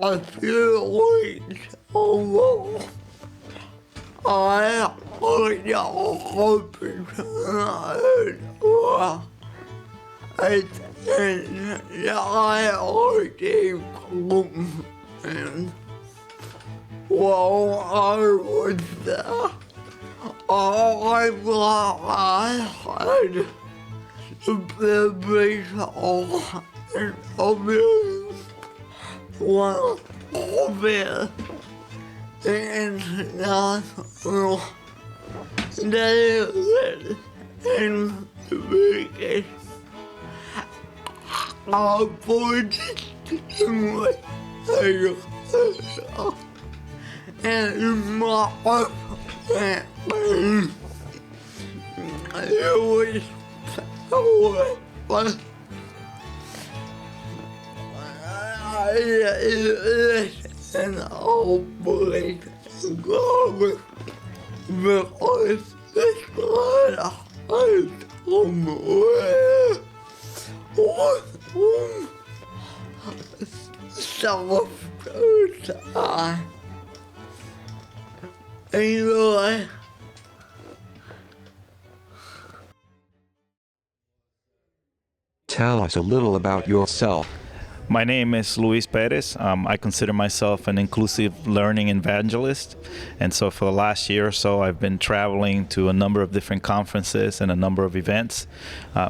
a few weeks ago, I was hoping for attend the IoT conference. While I was there, I thought I had the privilege of interviewing one of the international delegates in the biggest opportunity and my family. It was so fun. And hopefully go because this one is somewhere self-time. Anyway. Tell us a little about yourself. My name is Luis Perez. I consider myself an inclusive learning evangelist. And so for the last year or so, I've been traveling to a number of different conferences and a number of events,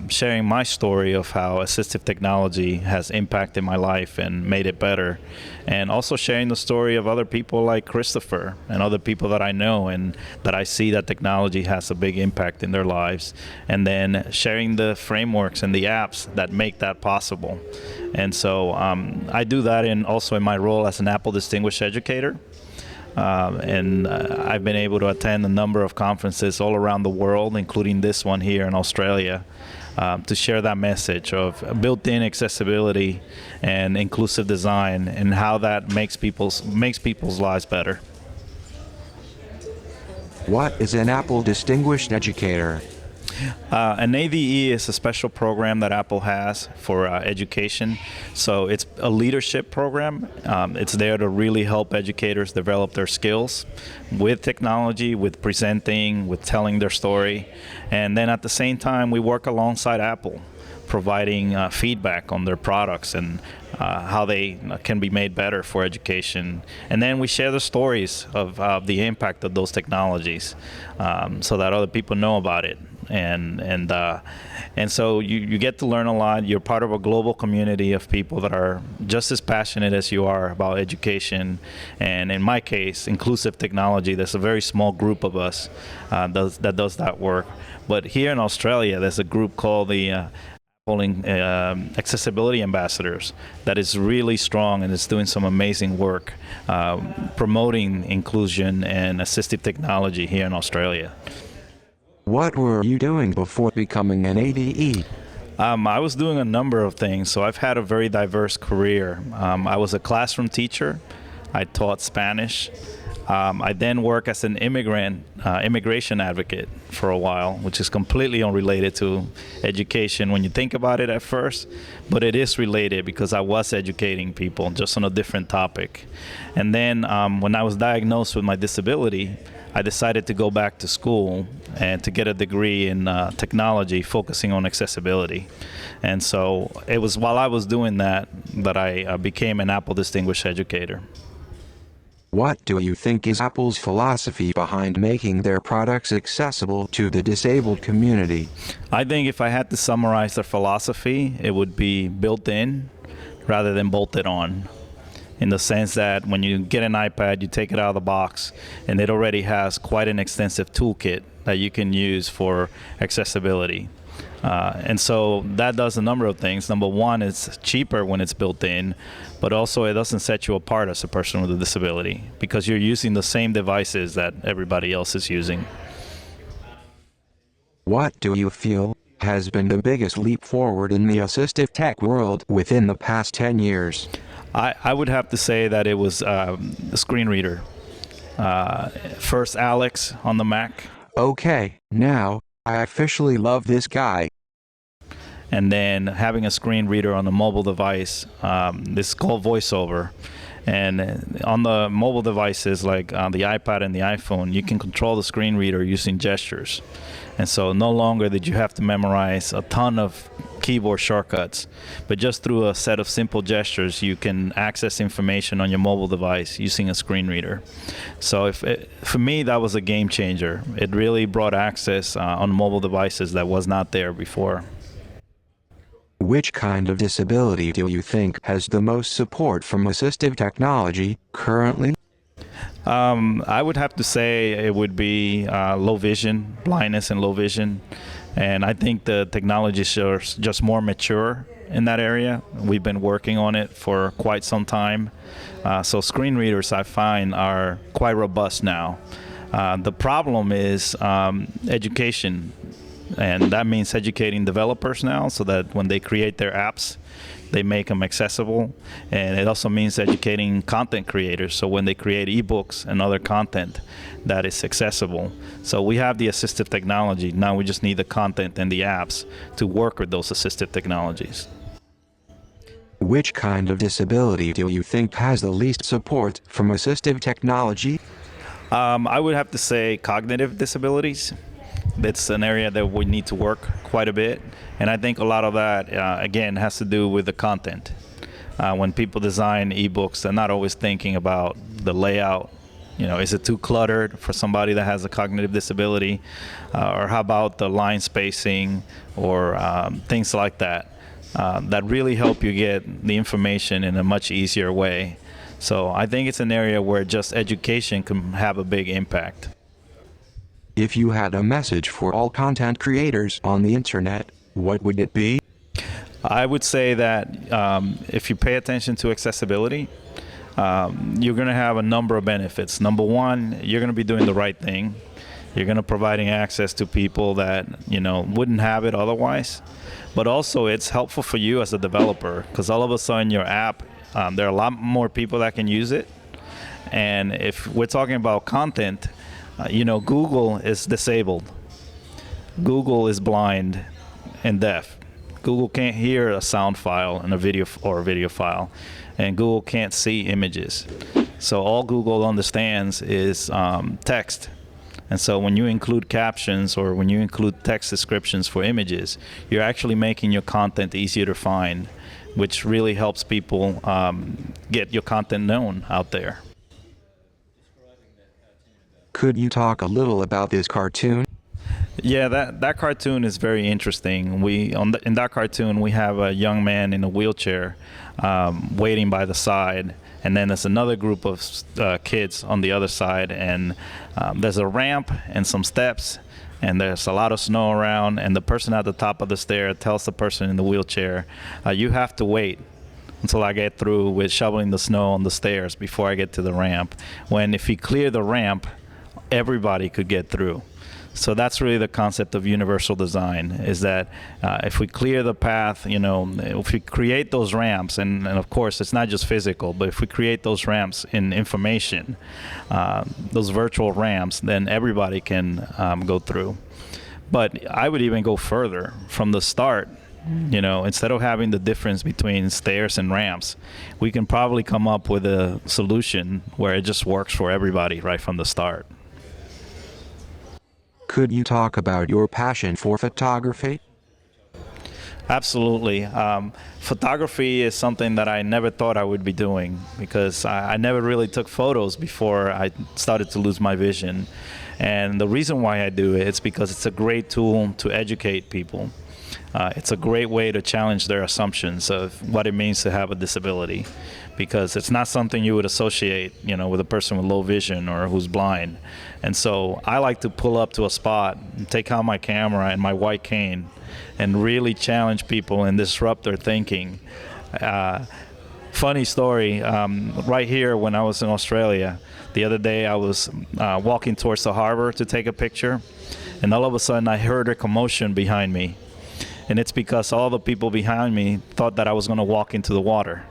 sharing my story of how assistive technology has impacted my life and made it better. And also sharing the story of other people like Christopher and other people that I know and that I see that technology has a big impact in their lives. And then sharing the frameworks and the apps that make that possible. And so I do that also in my role as an Apple Distinguished Educator. I've been able to attend a number of conferences all around the world, including this one here in Australia, to share that message of built-in accessibility and inclusive design and how that makes people's lives better. What is an Apple Distinguished Educator? An ADE is a special program that Apple has for education. So it's a leadership program. It's there to really help educators develop their skills with technology, with presenting, with telling their story. And then at the same time, we work alongside Apple, providing feedback on their products and how they can be made better for education. And then we share the stories of the impact of those technologies so that other people know about it. And so you get to learn a lot. You're part of a global community of people that are just as passionate as you are about education. And in my case, inclusive technology. There's a very small group of us that does that work. But here in Australia, there's a group called the Accessibility Ambassadors that is really strong and is doing some amazing work promoting inclusion and assistive technology here in Australia. What were you doing before becoming an ADE? I was doing a number of things, so I've had a very diverse career. I was a classroom teacher. I taught Spanish. I then worked as an immigration advocate for a while, which is completely unrelated to education when you think about it at first, but it is related because I was educating people just on a different topic. And then when I was diagnosed with my disability, I decided to go back to school and to get a degree in technology focusing on accessibility. And so it was while I was doing that I became an Apple Distinguished Educator. What do you think is Apple's philosophy behind making their products accessible to the disabled community? I think if I had to summarize their philosophy, it would be built in rather than bolted on. In the sense that when you get an iPad, you take it out of the box, and it already has quite an extensive toolkit that you can use for accessibility. And so that does a number of things. Number one, it's cheaper when it's built in, but also it doesn't set you apart as a person with a disability because you're using the same devices that everybody else is using. What do you feel has been the biggest leap forward in the assistive tech world within the past 10 years? I would have to say that it was the screen reader. First Alex on the Mac. Okay, now, I officially love this guy. And then having a screen reader on a mobile device, this is called VoiceOver. And on the mobile devices like the iPad and the iPhone, you can control the screen reader using gestures. And so no longer did you have to memorize a ton of keyboard shortcuts, but just through a set of simple gestures, you can access information on your mobile device using a screen reader. So for me, that was a game changer. It really brought access on mobile devices that was not there before. Which kind of disability do you think has the most support from assistive technology currently? I would have to say it would be low vision, blindness and low vision. And I think the technology is just more mature in that area. We've been working on it for quite some time. So screen readers, I find, are quite robust now. The problem is education. And that means educating developers now so that when they create their apps, they make them accessible. And it also means educating content creators, so when they create ebooks and other content, that is accessible. So we have the assistive technology. Now we just need the content and the apps to work with those assistive technologies. Which kind of disability do you think has the least support from assistive technology? I would have to say cognitive disabilities. That's an area that we need to work quite a bit. And I think a lot of that, again, has to do with the content. When people design ebooks, they're not always thinking about the layout. You know, is it too cluttered for somebody that has a cognitive disability? Or how about the line spacing or things like that that really help you get the information in a much easier way. So I think it's an area where just education can have a big impact. If you had a message for all content creators on the internet, what would it be? I would say that if you pay attention to accessibility, you're going to have a number of benefits. Number one, you're going to be doing the right thing. You're going to providing access to people that wouldn't have it otherwise. But also, it's helpful for you as a developer because all of a sudden your app, there are a lot more people that can use it. And if we're talking about content, Google is disabled. Google is blind and deaf. Google can't hear a sound file and a video file, and Google can't see images. So all Google understands is text. And so when you include captions or when you include text descriptions for images, you're actually making your content easier to find, which really helps people get your content known out there. Could you talk a little about this cartoon? Yeah, that cartoon is very interesting. In that cartoon, we have a young man in a wheelchair waiting by the side, and then there's another group of kids on the other side, and there's a ramp and some steps, and there's a lot of snow around, and the person at the top of the stair tells the person in the wheelchair, you have to wait until I get through with shoveling the snow on the stairs before I get to the ramp. When if you clear the ramp, everybody could get through. So that's really the concept of universal design, is that if we clear the path, if we create those ramps, and of course it's not just physical, but if we create those ramps in information, those virtual ramps, then everybody can go through. But I would even go further from the start. Instead of having the difference between stairs and ramps, we can probably come up with a solution where it just works for everybody right from the start. Could you talk about your passion for photography? Absolutely. Photography is something that I never thought I would be doing because I never really took photos before I started to lose my vision. And the reason why I do it is because it's a great tool to educate people. It's a great way to challenge their assumptions of what it means to have a disability, because it's not something you would associate, with a person with low vision or who's blind. And so I like to pull up to a spot, take out my camera and my white cane, and really challenge people and disrupt their thinking. Funny story, right here when I was in Australia, the other day I was walking towards the harbor to take a picture, and all of a sudden I heard a commotion behind me. And it's because all the people behind me thought that I was going to walk into the water.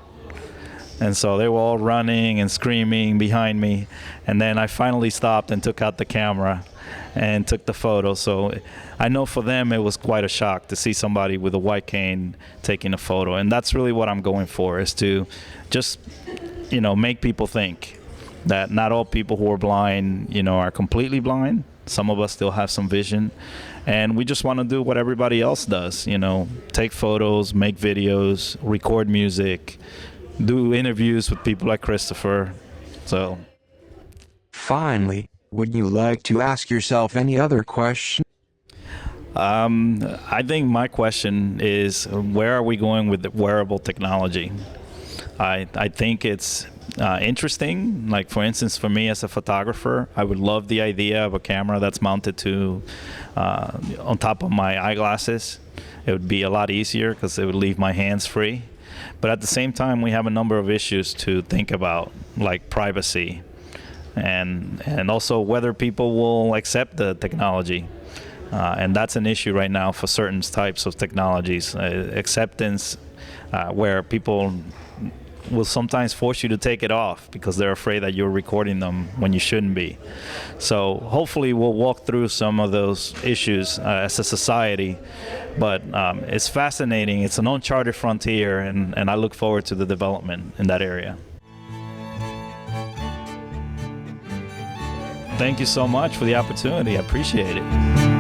And so they were all running and screaming behind me. And then I finally stopped and took out the camera and took the photo. So I know for them it was quite a shock to see somebody with a white cane taking a photo. And that's really what I'm going for, is to just make people think that not all people who are blind, are completely blind. Some of us still have some vision, and we just want to do what everybody else does, take photos, make videos, record music, do interviews with people like Christopher. So Finally, would you like to ask yourself any other question? I think my question is, where are we going with the wearable technology? I think it's interesting. Like, for instance, for me as a photographer, I would love the idea of a camera that's mounted to on top of my eyeglasses. It would be a lot easier because it would leave my hands free. But at the same time, we have a number of issues to think about, like privacy, and also whether people will accept the technology. And that's an issue right now for certain types of technologies. Acceptance, where people will sometimes force you to take it off because they're afraid that you're recording them when you shouldn't be. So hopefully we'll walk through some of those issues as a society. But it's fascinating. It's an uncharted frontier, and I look forward to the development in that area. Thank you so much for the opportunity. I appreciate it.